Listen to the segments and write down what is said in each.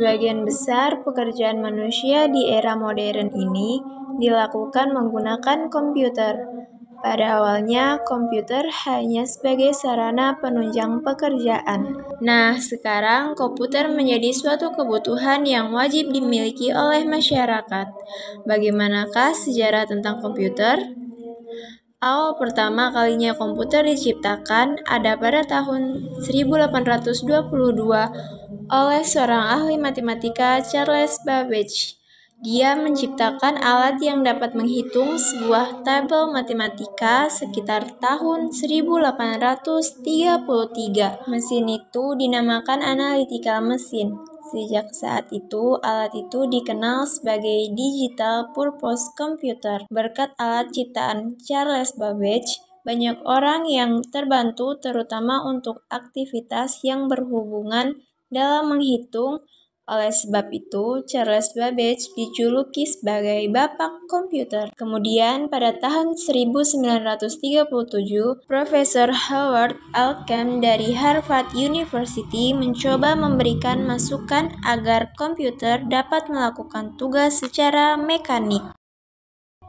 Sebagian besar pekerjaan manusia di era modern ini dilakukan menggunakan komputer. Pada awalnya, komputer hanya sebagai sarana penunjang pekerjaan. Nah, sekarang komputer menjadi suatu kebutuhan yang wajib dimiliki oleh masyarakat. Bagaimanakah sejarah tentang komputer? Awal pertama kalinya komputer diciptakan ada pada tahun 1822 oleh seorang ahli matematika Charles Babbage. Dia menciptakan alat yang dapat menghitung sebuah tabel matematika sekitar tahun 1833. Mesin itu dinamakan analytical machine. Sejak saat itu, alat itu dikenal sebagai digital purpose computer. Berkat alat ciptaan Charles Babbage, banyak orang yang terbantu terutama untuk aktivitas yang berhubungan dalam menghitung. Oleh sebab itu, Charles Babbage dijuluki sebagai Bapak Komputer. Kemudian pada tahun 1937, Profesor Howard Alchem dari Harvard University mencoba memberikan masukan agar komputer dapat melakukan tugas secara mekanik.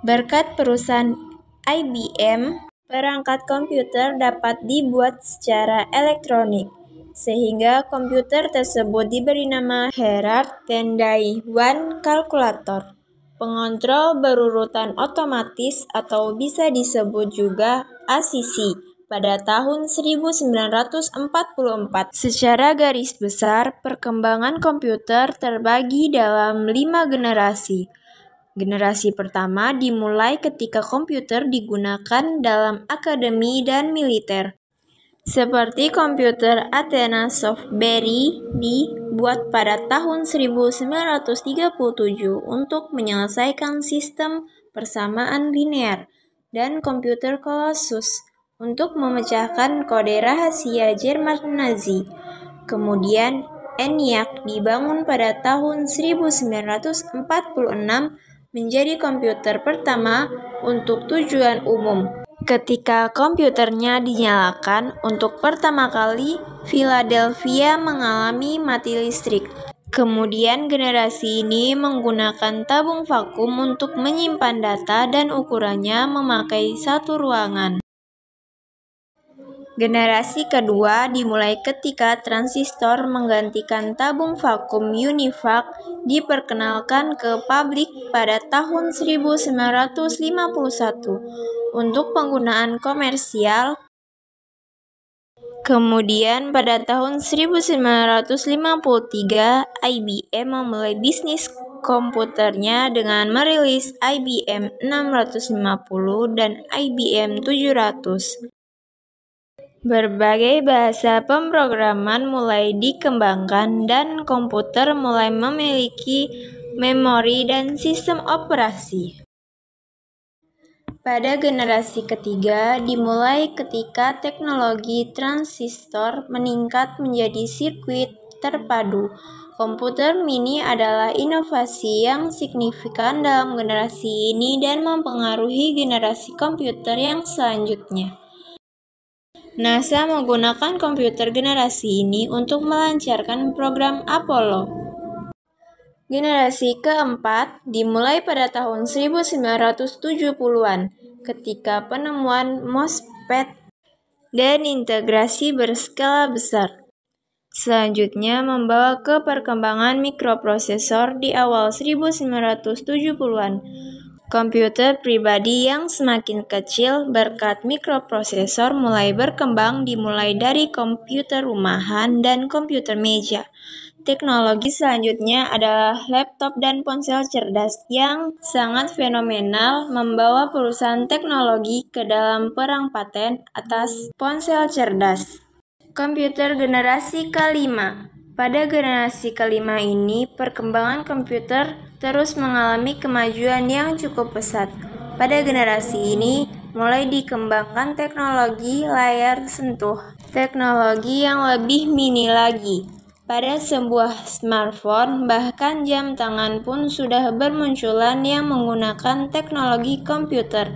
Berkat perusahaan IBM, perangkat komputer dapat dibuat secara elektronik, sehingga komputer tersebut diberi nama Harvard Tendai One Calculator, pengontrol berurutan otomatis atau bisa disebut juga ACC, pada tahun 1944. Secara garis besar, perkembangan komputer terbagi dalam 5 generasi. Generasi pertama dimulai ketika komputer digunakan dalam akademi dan militer. Seperti komputer Athena Softberry dibuat pada tahun 1937 untuk menyelesaikan sistem persamaan linear, dan komputer Colossus untuk memecahkan kode rahasia Jerman Nazi. Kemudian ENIAC dibangun pada tahun 1946 menjadi komputer pertama untuk tujuan umum. Ketika komputernya dinyalakan untuk pertama kali, Philadelphia mengalami mati listrik. Kemudian generasi ini menggunakan tabung vakum untuk menyimpan data dan ukurannya memakai satu ruangan. Generasi kedua dimulai ketika transistor menggantikan tabung vakum UNIVAC diperkenalkan ke publik pada tahun 1951 untuk penggunaan komersial. Kemudian pada tahun 1953, IBM memulai bisnis komputernya dengan merilis IBM 650 dan IBM 700. Berbagai bahasa pemrograman mulai dikembangkan dan komputer mulai memiliki memori dan sistem operasi. Pada generasi ketiga dimulai ketika teknologi transistor meningkat menjadi sirkuit terpadu. Komputer mini adalah inovasi yang signifikan dalam generasi ini dan mempengaruhi generasi komputer yang selanjutnya. NASA menggunakan komputer generasi ini untuk melancarkan program Apollo. Generasi keempat dimulai pada tahun 1970-an ketika penemuan MOSFET dan integrasi berskala besar. Selanjutnya membawa ke perkembangan mikroprosesor di awal 1970-an. Komputer pribadi yang semakin kecil berkat mikroprosesor mulai berkembang dimulai dari komputer rumahan dan komputer meja. Teknologi selanjutnya adalah laptop dan ponsel cerdas yang sangat fenomenal, membawa perusahaan teknologi ke dalam perang paten atas ponsel cerdas. Komputer generasi kelima. Pada generasi kelima ini, perkembangan komputer terus mengalami kemajuan yang cukup pesat. Pada generasi ini, mulai dikembangkan teknologi layar sentuh, teknologi yang lebih mini lagi. Pada sebuah smartphone, bahkan jam tangan pun sudah bermunculan yang menggunakan teknologi komputer.